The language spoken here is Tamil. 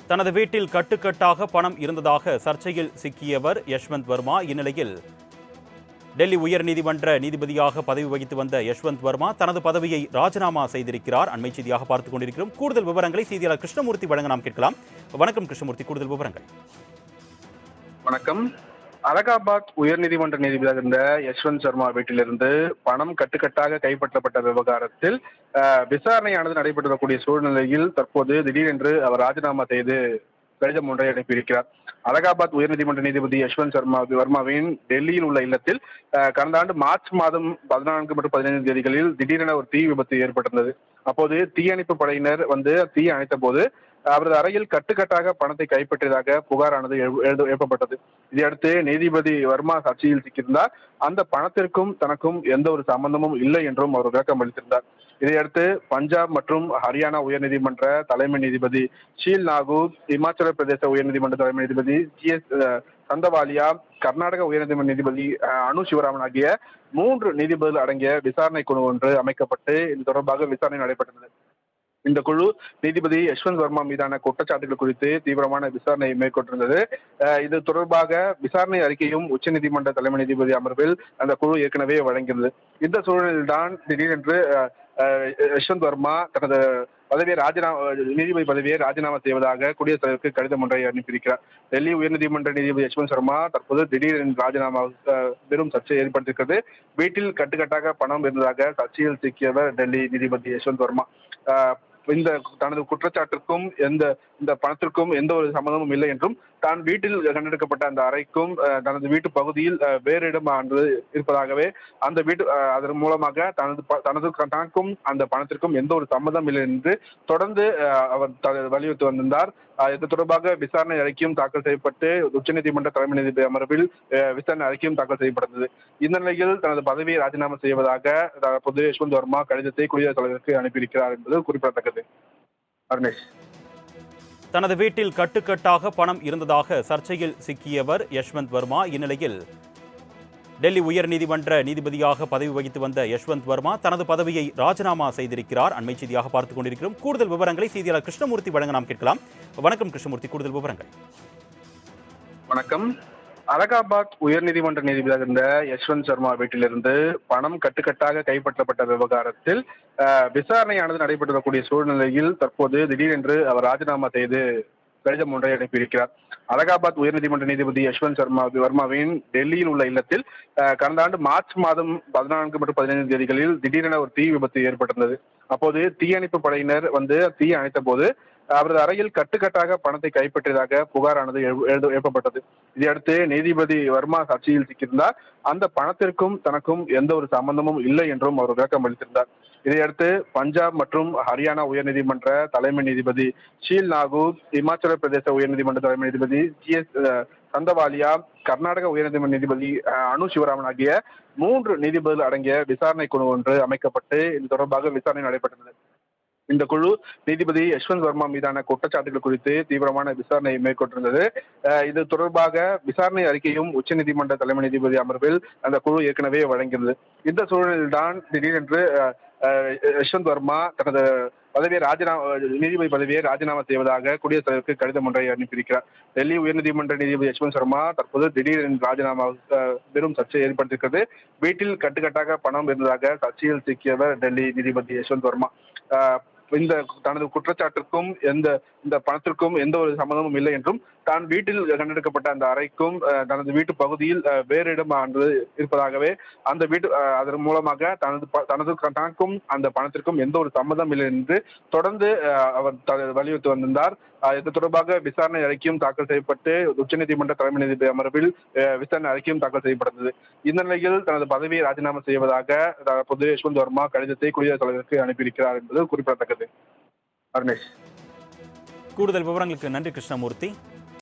தனது வீட்டில் கட்டுக்கட்டாக பணம் இருந்ததாக சர்ச்சையில் சிக்கியவர் யஷ்வந்த் வர்மா. இந்நிலையில் டெல்லி உயர்நீதிமன்ற நீதிபதியாக பதவி வகித்து வந்த யஷ்வந்த் வர்மா தனது பதவியை ராஜினாமா செய்திருக்கிறார். அண்மை செய்தியாக பார்த்துக் கொண்டிருக்கிறோம். கூடுதல் விவரங்களை செய்தியாளர் கிருஷ்ணமூர்த்தி வழங்க நாம் கேட்கலாம். வணக்கம் கிருஷ்ணமூர்த்தி, கூடுதல் விவரங்கள். வணக்கம். அலகாபாத் உயர்நீதிமன்ற நீதிபதியாக இருந்த யஷ்வந்த் சர்மா வீட்டிலிருந்து பணம் கட்டுக்கட்டாக கைப்பற்றப்பட்ட விவகாரத்தில் விசாரணையானது நடைபெற்று வரக்கூடிய சூழ்நிலையில் தற்போது திடீரென்று அவர் ராஜினாமா செய்து கடிதம் ஒன்றை அனுப்பியிருக்கிறார். அலகாபாத் உயர்நீதிமன்ற நீதிபதி யஷ்வந்த் வர்மாவின் டெல்லியில் உள்ள இல்லத்தில் கடந்த ஆண்டு மார்ச் மாதம் 14 மற்றும் 15 தேதிகளில் திடீரென ஒரு தீ விபத்து ஏற்பட்டிருந்தது. அப்போது தீயணைப்பு படையினர் தீயை அணைத்த போது அவரது அறையில் கட்டுக்கட்டாக பணத்தை கைப்பற்றியதாக புகாரானது எழுப்பப்பட்டது. இதையடுத்து நீதிபதி வர்மா சர்ச்சையில் சிக்கியிருந்தார். அந்த பணத்திற்கும் தனக்கும் எந்த ஒரு சம்பந்தமும் இல்லை என்றும் அவர் விளக்கம் அளித்திருந்தார். இதையடுத்து பஞ்சாப் மற்றும் ஹரியானா உயர்நீதிமன்ற தலைமை நீதிபதி ஷீல் நாகூர், இமாச்சல பிரதேச உயர்நீதிமன்ற தலைமை நீதிபதி GS சந்தவாலியா, கர்நாடக உயர்நீதிமன்ற நீதிபதி அனு சிவராமன் ஆகிய 3 நீதிபதிகள் அடங்கிய விசாரணை குழு ஒன்று அமைக்கப்பட்டு இது தொடர்பாக விசாரணை நடைபெற்றது. இந்த குழு நீதிபதி யஷ்வந்த் வர்மா மீதான குற்றச்சாட்டுகள் குறித்து தீவிரமான விசாரணை மேற்கொண்டிருந்தது. இது தொடர்பாக விசாரணை அறிக்கையும் உச்சநீதிமன்ற தலைமை நீதிபதி அமர்வில் அந்த குழு ஏற்கனவே வழங்கியது. இந்த சூழலில்தான் திடீரென்று யஷ்வந்த் வர்மா தனது நீதிபதி பதவியை ராஜினாமா செய்வதாக குடியரசுத் தலைவருக்கு கடிதம் ஒன்றை அனுப்பியிருக்கிறார். டெல்லி உயர்நீதிமன்ற நீதிபதி யஷ்வந்த் சர்மா தற்போது திடீரென்று ராஜினாமா பெரும் சர்ச்சையை ஏற்படுத்தியிருக்கிறது. வீட்டில் கட்டுக்கட்டாக பணம் இருந்ததாக சர்ச்சையில் சிக்கியவர் டெல்லி நீதிபதி யஷ்வந்த் வர்மா. இந்த தனது குற்றச்சாட்டிற்கும் இந்த பணத்திற்கும் எந்த ஒரு சம்மந்தமும் இல்லை என்றும் தான் வீட்டில் கண்டெடுக்கப்பட்ட அந்த அறைக்கும் தனது வீட்டு பகுதியில் வேறு இடம் இருப்பதாகவே அந்த வீட்டு அதன் மூலமாக தனக்கும் அந்த பணத்திற்கும் எந்த ஒரு சம்மதம் இல்லை என்று தொடர்ந்து அவர் வலியுறுத்தி வந்திருந்தார். இது தொடர்பாக விசாரணை அறிக்கையும் தாக்கல் செய்யப்பட்டு உச்சநீதிமன்ற தலைமை நீதிபதி அமர்வில் விசாரணை அறிக்கையும் தாக்கல் செய்யப்பட்டது. இந்த நிலையில் தனது பதவியை ராஜினாமா செய்வதாக தற்போது யஷ்வந்த் வர்மா கடிதத்தை குடியரசுத் தலைவருக்கு அனுப்பியிருக்கிறார் என்பது குறிப்பிடத்தக்கது. அருணேஷ். தனது வீட்டில் கட்டுக்கட்டாக பணம் இருந்ததாக சர்ச்சையில் சிக்கியவர் யஷ்வந்த் வர்மா. இந்நிலையில் டெல்லி உயர்நீதிமன்ற நீதிபதியாக பதவி வகித்து வந்த யஷ்வந்த் வர்மா தனது பதவியை ராஜினாமா செய்திருக்கிறார். அண்மை செய்தியாக பார்த்துக் கொண்டிருக்கிறோம். கூடுதல் விவரங்களை செய்தியாளர் கிருஷ்ணமூர்த்தி வழங்க நாம் கேட்கலாம். வணக்கம் கிருஷ்ணமூர்த்தி, கூடுதல் விவரங்கள். வணக்கம். அலகாபாத் உயர்நீதிமன்ற நீதிபதியாக இருந்த யஷ்வந்த் சர்மா வீட்டிலிருந்து பணம் கட்டுக்கட்டாக கைப்பற்றப்பட்ட விவகாரத்தில் விசாரணையானது நடைபெற்று வரக்கூடிய சூழ்நிலையில் தற்போது திடீரென்று அவர் ராஜினாமா செய்து கடிதம் ஒன்றை அனுப்பியிருக்கிறார். அலகாபாத் உயர்நீதிமன்ற நீதிபதி யஷ்வந்த் வர்மாவின் டெல்லியில் உள்ள இல்லத்தில் கடந்த ஆண்டு மார்ச் மாதம் 14 மற்றும் 15 தேதிகளில் திடீரென ஒரு தீ விபத்து ஏற்பட்டிருந்தது. அப்போது தீயணைப்பு படையினர் தீயை அணைத்த போது அவரது அறையில் கட்டுக்கட்டாக பணத்தை கைப்பற்றியதாக புகாரானது எழுப்பப்பட்டது. இதையடுத்து நீதிபதி வர்மா சர்ச்சையில் சிக்கியிருந்தார். அந்த பணத்திற்கும் தனக்கும் எந்த ஒரு சம்பந்தமும் இல்லை என்றும் அவர் விளக்கம் அளித்திருந்தார். இதையடுத்து பஞ்சாப் மற்றும் ஹரியானா உயர்நீதிமன்ற தலைமை நீதிபதி ஷீல் நாகூர், இமாச்சல பிரதேச உயர்நீதிமன்ற தலைமை நீதிபதி GS சந்தவாலியா, கர்நாடக உயர்நீதிமன்ற நீதிபதி அனு சிவராமன் ஆகிய 3 நீதிபதிகள் அடங்கிய விசாரணை குழு ஒன்று அமைக்கப்பட்டு இது தொடர்பாக விசாரணை நடைபெற்றது. இந்த குழு நீதிபதி யஷ்வந்த் வர்மா மீதான குற்றச்சாட்டுகள் குறித்து தீவிரமான விசாரணை மேற்கொண்டிருந்தது. இது தொடர்பாக விசாரணை அறிக்கையும் உச்சநீதிமன்ற தலைமை நீதிபதி அமர்வில் அந்த குழு ஏற்கனவே வழங்கியது. இந்த சூழலில்தான் திடீரென்று யஷ்வந்த் வர்மா தனது நீதிபதி பதவியை ராஜினாமா செய்வதாக குடியரசுத் தலைவருக்கு கடிதம் ஒன்றை அனுப்பியிருக்கிறார். டெல்லி உயர்நீதிமன்ற நீதிபதி யஷ்வந்த் சர்மா தற்போது திடீரென்று ராஜினாமா பெரும் சர்ச்சையை ஏற்படுத்தியிருக்கிறது. வீட்டில் கட்டுக்கட்டாக பணம் இருந்ததாக சர்ச்சையில் சிக்கியவர் டெல்லி நீதிபதி யஷ்வந்த் வர்மா. தனது குற்றச்சாட்டிற்கும் இந்த பணத்திற்கும் எந்த ஒரு சம்மந்தமும் இல்லை என்றும் தான் வீட்டில் கண்டெடுக்கப்பட்ட அந்த அறைக்கும் தனது வீட்டு பகுதியில் வேறு இடம் இருப்பதாகவே அந்த வீட்டு அதன் மூலமாக தனக்கும் அந்த பணத்திற்கும் எந்த ஒரு சம்மதம் இல்லை என்று தொடர்ந்து அவர் வலியுறுத்தி வந்திருந்தார். இது தொடர்பாக விசாரணை அறிக்கையும் தாக்கல் செய்யப்பட்டு உச்சநீதிமன்ற தலைமை நீதிபதி அமர்வில் விசாரணை அறிக்கையும் தாக்கல் செய்யப்பட்டது. இந்த நிலையில் தனது பதவியை ராஜினாமா செய்வதாக தற்போது யஷ்வந்த் வர்மா கடிதத்தை குடியரசுத் தலைவருக்கு அனுப்பியிருக்கிறார் என்பது குறிப்பிடத்தக்கது. அருணேஷ். கூடுதல் விவரங்களுக்கு நன்றி கிருஷ்ணமூர்த்தி.